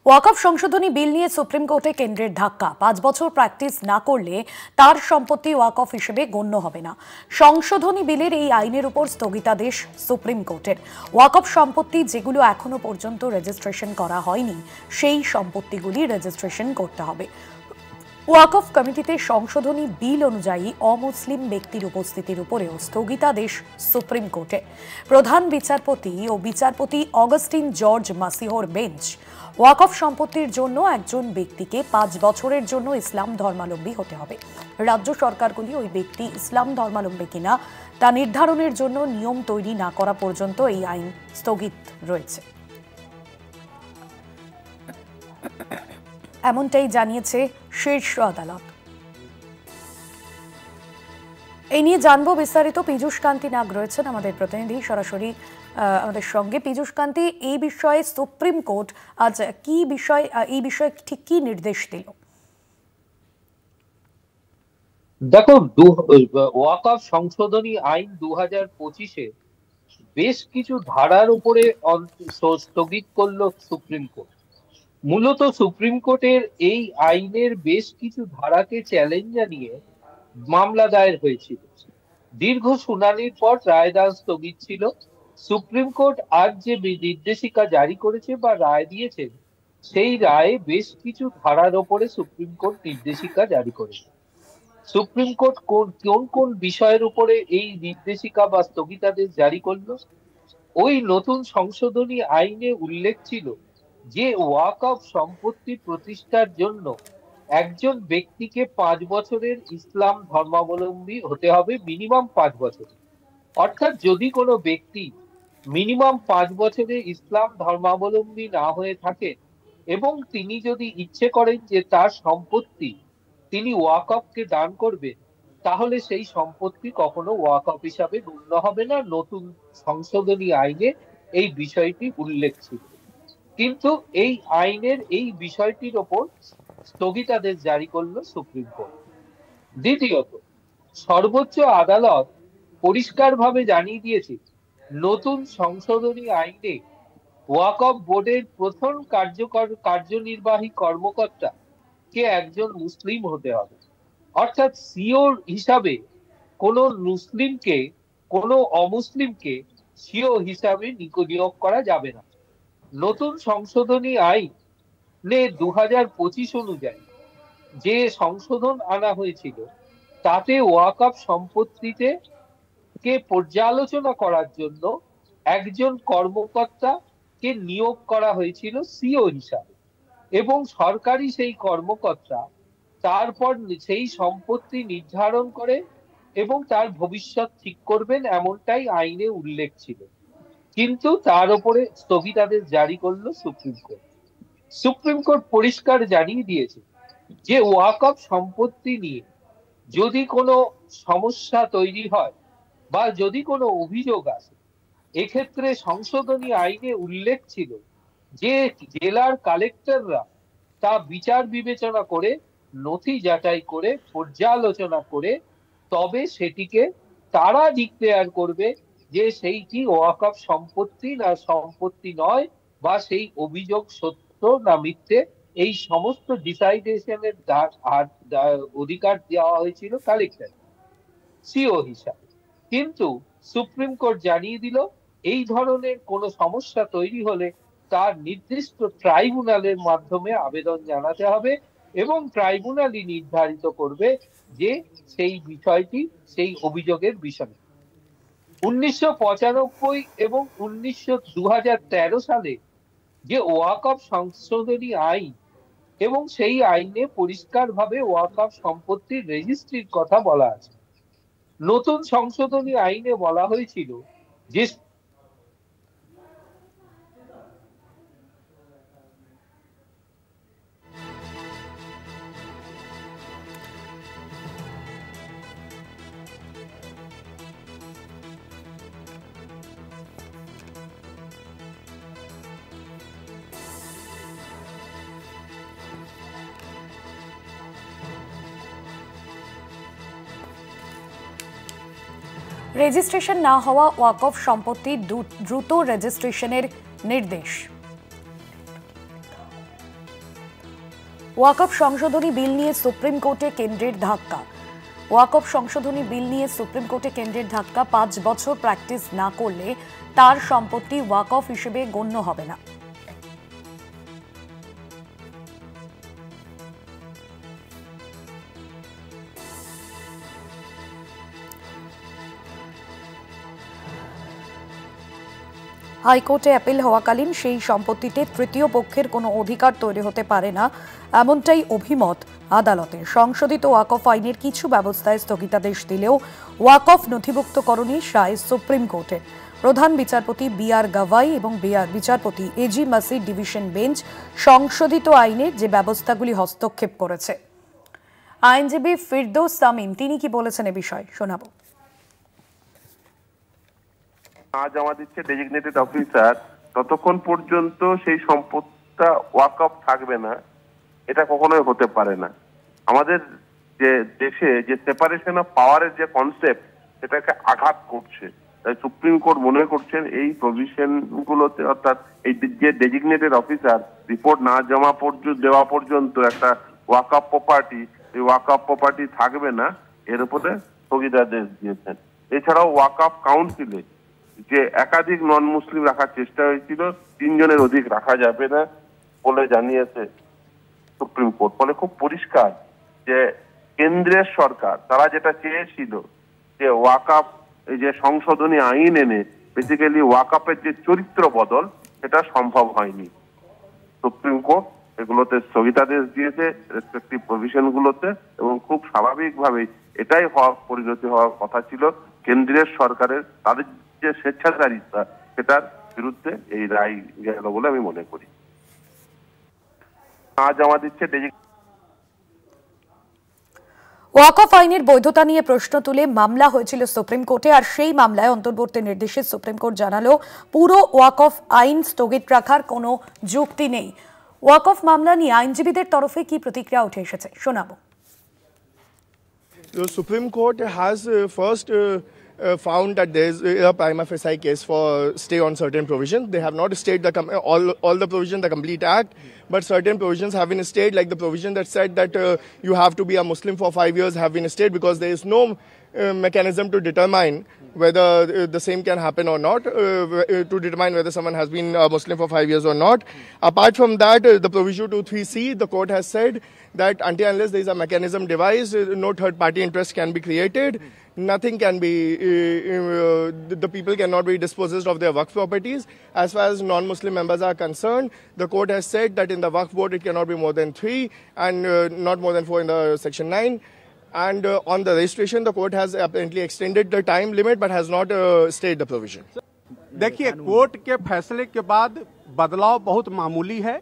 ওয়াকফ সংশোধনী বিল নিয়ে সুপ্রিম কোর্টে কেন্দ্রের ধাক্কা। 5 বছর প্র্যাকটিস না করলে তার সম্পত্তি ওয়াকফ হিসেবে গণ্য হবে না। সংশোধনী বিলের এই আইনের উপর স্থগিতাদেশ সুপ্রিম কোর্টের। ওয়াকফ সম্পত্তি যেগুলো এখনো পর্যন্ত রেজিস্ট্রেশন করা হয়নি সেই সম্পত্তিগুলি রেজিস্ট্রেশন করতে হবে। ওয়াকফ কমিটিতে সংশোধনী বিল অনুযায়ী অমুসলিম ব্যক্তির উপস্থিতির উপরেও স্থগিতাদেশ সুপ্রিম কোর্টে। প্রধান বিচারপতি ও বিচারপতি অগাস্টিন জর্জ মাসিহোর বেঞ্চ ওয়াকফ সম্পত্তির জন্য একজন ব্যক্তিকে 5 বছরের জন্য ইসলাম ধর্মাবলম্বী হতে হবে। রাজ্য সরকারগুলি ওই ব্যক্তি ইসলাম ধর্মাবলম্বী কিনা তা নির্ধারণের জন্য নিয়ম তৈরি না করা পর্যন্ত এই আইন স্থগিত রয়েছে, এমনটাই জানিয়েছে শীর্ষ আদালত। এই নিয়ে জানবো বিস্তারিত। পীযূষ কান্তি নাগ রয়েছেন আমাদের প্রতিনিধি সরাসরি আমাদের সঙ্গে। পীযূষ কান্তি, এই বিষয়ে সুপ্রিম কোর্ট আজ এই বিষয়ে ঠিক কি নির্দেশ দিল? দেখো, ওয়াকফ সংশোধনী আইন 2025-এ বেশ কিছু ধারার উপরে স্থগিত করলো সুপ্রিম কোর্ট। মূলত সুপ্রিম কোর্টের এই আইনের বেশ কিছু ধারাকে চ্যালেঞ্জ জানিয়ে মামলা দায়ের হয়েছিল। দীর্ঘ শুনানির পর রায়দান স্থগিত ছিল। সুপ্রিম কোর্ট আজ যে নির্দেশিকা জারি করেছে বা রায় দিয়েছে, সেই রায়ে বেশ কিছু ধারার ওপরে সুপ্রিম কোর্ট নির্দেশিকা জারি করেছে। সুপ্রিম কোর্ট কোন কোন বিষয়ের উপরে এই নির্দেশিকা বা স্থগিতাদেশ জারি করলো? ওই নতুন সংশোধনী আইনে উল্লেখ ছিল যে ওয়াকফ সম্পত্তি প্রতিষ্ঠার জন্য একজন ব্যক্তিকে 5 বছরের ইসলাম ধর্মাবলম্বী হতে হবে, মিনিমাম 5 বছর। অর্থাৎ যদি কোনো ব্যক্তি মিনিমাম 5 বছরে ইসলাম ধর্মাবলম্বী না হয়ে থাকে এবং তিনি যদি ইচ্ছে করেন যে তার সম্পত্তি তিনি ওয়াকফকে দান করবেন, তাহলে সেই সম্পত্তি কখনো ওয়াকফ হিসাবে গণ্য হবে না। নতুন সংশোধনী আইনে এই বিষয়টি উল্লেখ ছিল, কিন্তু এই আইনের এই বিষয়টির ওপর স্থগিতাদেশ জারি করলো সুপ্রিম কোর্ট। দ্বিতীয়ত, সর্বোচ্চ আদালত পরিষ্কারভাবে জানিয়ে দিয়েছে নতুন সংশোধনী আইনে ওয়াকফ বোর্ডের প্রথম কার্যনির্বাহী কর্মকর্তা কে একজন মুসলিম হতে হবে। অর্থাৎ সিও হিসাবে কোনো মুসলিমকে, কোনো অমুসলিমকে সিও হিসাবে নিয়োগ করা যাবে না। নতুন সংশোধনী আইনে 2025 অনুযায়ী যে সংশোধন আনা হয়েছিল, তাতে ওয়াকফ সম্পত্তিতে কে পর্যালোচনা করার জন্য একজন কর্মকর্তা কে নিয়োগ করা হয়েছিল সিও হিসাবে, এবং সরকারি সেই কর্মকর্তা তারপর সেই সম্পত্তি নির্ধারণ করে এবং তার ভবিষ্যৎ ঠিক করবেন, এমনটাই আইনে উল্লেখ ছিল। কিন্তু তার উপরে স্থগিতাদেশ জারি করলো সুপ্রিম কোর্ট। সুপ্রিম কোর্ট পরিষ্কার জানিয়ে দিয়েছে যে ওয়াকফ সম্পত্তি নিয়ে যদি কোনো সমস্যা তৈরি হয় বা যদি কোনো অভিযোগ আসে, এক্ষেত্রে সংশোধনী আইনে উল্লেখ ছিল যে জেলার কালেক্টররা তা বিচার বিবেচনা করে, নথি যাচাই করে, পর্যালোচনা করে তবে সেটিকে তারা ডিক্লেয়ার করবে যে সেইটি ওয়াকফ সম্পত্তি না সম্পত্তি নয়, বা সেই অভিযোগ সত্য না মিথ্যে। এই সমস্ত ডিসাইডেশনের অধিকার দেওয়া হয়েছিল কালেক্টর সিও হিসাবে। কিন্তু সুপ্রিম কোর্ট জানিয়ে দিল এই ধরনের কোনো সমস্যা তৈরি হলে তার নির্দিষ্ট ট্রাইব্যুনালের মাধ্যমে আবেদন জানাতে হবে এবং ট্রাইব্যুনালই নির্ধারিত করবে যে সেই বিষয়টি, সেই অভিযোগের বিষয়। 1995 এবং 2013 সালে যে ওয়াকফ সংশোধনী আইন, এবং সেই আইনে পরিষ্কারভাবে ওয়াকফ সম্পত্তির রেজিস্ট্রির কথা বলা আছে। নতুন সংশোধনী আইনে বলা হয়েছিল যে রেজিস্ট্রেশন না হওয়া ওয়াকফ সম্পত্তি দ্রুত রেজিস্ট্রেশনের নির্দেশ। ওয়াকফ সংশোধনী বিল নিয়ে সুপ্রিম কোর্টে কেন্দ্রের ধাক্কা। ওয়াকফ সংশোধনী বিল নিয়ে সুপ্রিম কোর্টে কেন্দ্রের ধাক্কা। 5 বছর প্র্যাকটিস না করলে তার সম্পত্তি ওয়াকফ হিসেবে গণ্য হবে না। হাইকোর্টে অ্যাপিল হওয়াকালীন সেই সম্পত্তিতে তৃতীয় পক্ষের কোনো অধিকার তৈরি হতে পারে না, এমনটাই অভিমত আদালতের। সংশোধিত ওয়াকফ আইনের কিছু ব্যবস্থায় স্থগিতাদেশ দিলেও ওয়াকফ নথিভুক্তকরণে রায় সুপ্রিম কোর্টের। প্রধান বিচারপতি বি.আর. গাভাই এবং বিচারপতি এজি মাসির ডিভিশন বেঞ্চ সংশোধিত আইনে যে ব্যবস্থাগুলি হস্তক্ষেপ করেছে। আইনজীবী ফিরদৌস তামিম তিনি কি বলেছেন এ বিষয়ে শোনাবো। আজ আমাদের ডেজিগনেটেড অফিসার ততক্ষণ পর্যন্ত সেই সম্পদটা ওয়াকফ থাকবে না, এটা কখনোই হতে পারে না। আমাদের যে দেশে যে সেপারেশন অফ পাওয়ারের যে কনসেপ্ট সেটাকে আঘাত করছে। তাই সুপ্রিম কোর্ট মনে করছেন এই প্রভিশন গুলোতে, অর্থাৎ এই যে ডেজিগনেটেড অফিসার রিপোর্ট না জমা দেওয়া পর্যন্ত একটা ওয়াকফ প্রপার্টি, এই ওয়াকফ প্রপার্টি থাকবে না, এর উপরে স্থগিতাদেশ দিয়েছেন। এছাড়াও ওয়াকফ কাউন্সিলে যে একাধিক নন মুসলিম রাখার চেষ্টা হয়েছিল, 3 জনের অধিক রাখা যাবে না বলে জানিয়েছে সুপ্রিম কোর্ট। ফলে খুব পরিষ্কার যে কেন্দ্রের সরকার তারা যেটা চেয়েছিল যে ওয়াকফ এই যে সংশোধনী আইন এনে বেসিক্যালি ওয়াকফের যে চরিত্র বদল, সেটা সম্ভব হয়নি। সুপ্রিম কোর্ট এগুলোতে স্থগিতাদেশ দিয়েছে রেসপেক্টিভ প্রভিশন গুলোতে, এবং খুব স্বাভাবিকভাবেই এটাই পরিণতি হওয়ার কথা ছিল। কেন্দ্রের সরকারের তাদের যে স্বেচ্ছাচারিতা, সেটার বিরুদ্ধে এই রায় গেল বলে আমি মনে করি। আজ আমাদের ওয়াকফ আইনের বৈধতা নিয়ে প্রশ্ন তুলে মামলা হয়েছিল সুপ্রিম কোর্টে, আর সেই মামলায় অন্তর্বর্তী নির্দেশে সুপ্রিম কোর্ট জানালো পুরো ওয়াকফ আইন স্থগিত রাখার কোনো যুক্তি নেই। ওয়াকফ মামলা নিয়ে আইনজীবীদের তরফে কি প্রতিক্রিয়া উঠে এসেছে শোনাবো। The Supreme Court has first found that there is a prima facie case for stay on certain provisions. They have not stayed all the provisions, the complete act, but certain provisions have been stayed, like the provision that said that you have to be a Muslim for 5 years have been stayed because there is no mechanism to determine whether the same can happen or not, to determine whether someone has been a Muslim for 5 years or not. Apart from that, the provision 23C, the court has said that until unless there is a mechanism devised, no third party interest can be created. Nothing can be, the people cannot be dispossessed of their Waqf properties. As far as non-Muslim members are concerned, the court has said that in the Waqf board it cannot be more than 3 and not more than 4 in the section 9. And on the registration, the court has apparently extended the time limit but has not stayed the provision. देखिए, court के फैसले के बाद बदलाव बहुत मामूली है।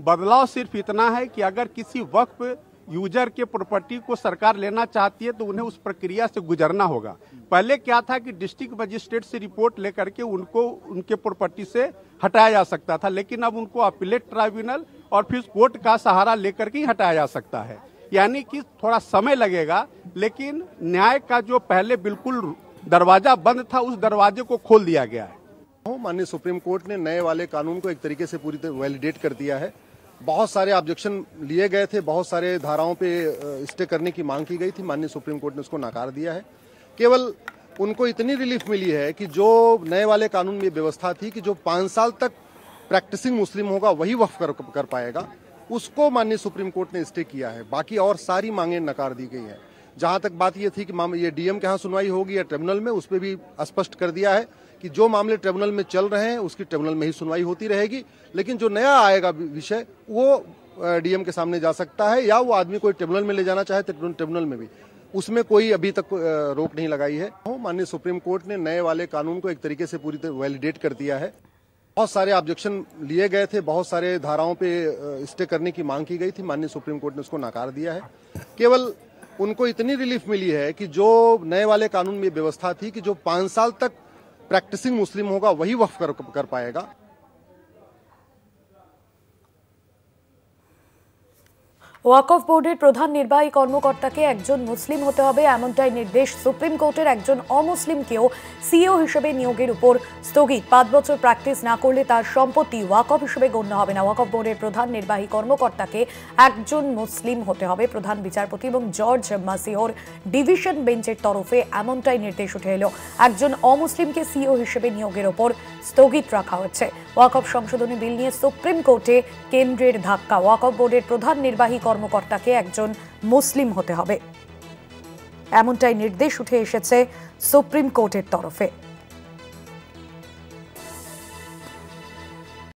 बदलाव सिर्फ इतना है कि अगर किसी वक्फ यूजर के प्रॉपर्टी को सरकार लेना चाहती है तो उन्हें उस प्रक्रिया से गुजरना होगा। पहले क्या था कि डिस्ट्रिक्ट मजिस्ट्रेट से रिपोर्ट लेकर के उनको उनके प्रॉपर्टी से हटाया जा सकता था, लेकिन अब उनको अपीलेट ट्राइब्यूनल और फिर कोर्ट का सहारा लेकर के ही हटाया जा सकता है। यानी कि थोड़ा समय लगेगा, लेकिन न्याय का जो पहले बिल्कुल दरवाजा बंद था, उस दरवाजे को खोल दिया गया है। माननीय सुप्रीम कोर्ट ने नए वाले कानून को एक तरीके से पूरी तरह वैलिडेट कर दिया है। बहुत सारे ऑब्जेक्शन लिए गए थे, बहुत सारे धाराओं पे स्टे करने की मांग की गई थी, माननीय सुप्रीम कोर्ट ने उसको नकार दिया है। केवल उनको इतनी रिलीफ मिली है कि जो नए वाले कानून में व्यवस्था थी कि जो 5 साल तक प्रैक्टिसिंग मुस्लिम होगा वही वक्फ कर पाएगा, उसको माननीय सुप्रीम कोर्ट ने स्टे किया है। बाकी और सारी मांगें नकार दी गई है। जहां तक बात ये थी कि ये डीएम के यहाँ सुनवाई होगी या ट्रिब्यूनल में, उस पर भी स्पष्ट कर दिया है कि जो मामले ट्रिब्यूनल में चल रहे हैं उसकी ट्रिब्यूनल में ही सुनवाई होती रहेगी, लेकिन जो नया आएगा विषय वो डीएम के सामने जा सकता है, या वो आदमी कोई ट्रिब्यूनल में ले जाना चाहे तो ट्रिब्यूनल में भी, उसमें कोई अभी तक रोक नहीं लगाई है। माननीय सुप्रीम कोर्ट ने नए वाले कानून को एक तरीके से पूरी तरह वैलिडेट कर दिया है। बहुत सारे ऑब्जेक्शन लिए गए थे, बहुत सारे धाराओं पे स्टे करने की मांग की गई थी, माननीय सुप्रीम कोर्ट ने उसको नकार दिया है। केवल उनको इतनी रिलीफ मिली है कि जो नए वाले कानून में व्यवस्था थी कि जो 5 साल तक प्रैक्टिसिंग मुस्लिम होगा वही वक्फ कर पाएगा। ওয়াকফ বোর্ডের প্রধান নির্বাহী কর্মকর্তাকে একজন মুসলিম হতে হবে এমনটাই নির্দেশ সুপ্রিম কোর্টের। একজন অমুসলিমকেও সিইও হিসেবে নিয়োগের উপর স্থগিত। 5 বছর প্র্যাকটিস না করলে তার সম্পত্তি ওয়াকফ হিসেবে গণ্য হবে না। ওয়াকফ বোর্ডের প্রধান নির্বাহী কর্মকর্তাকে একজন মুসলিম হতে হবে। প্রধান বিচারপতি এবং জর্জ মাসিহর ডিভিশন বেঞ্চের তরফে এমনটাই নির্দেশ উঠে এলো। একজন অমুসলিমকে সিইও হিসেবে নিয়োগের উপর স্থগিত রাখা হচ্ছে। ওয়াকফ সংশোধনী বিল নিয়ে সুপ্রিম কোর্টে কেন্দ্রের ধাক্কা। ওয়াকফ বোর্ডের প্রধান নির্বাহী কর্মকর্তাকে একজন মুসলিম হতে হবে এমনটাই নির্দেশ উঠে এসেছে সুপ্রিম কোর্টের তরফে।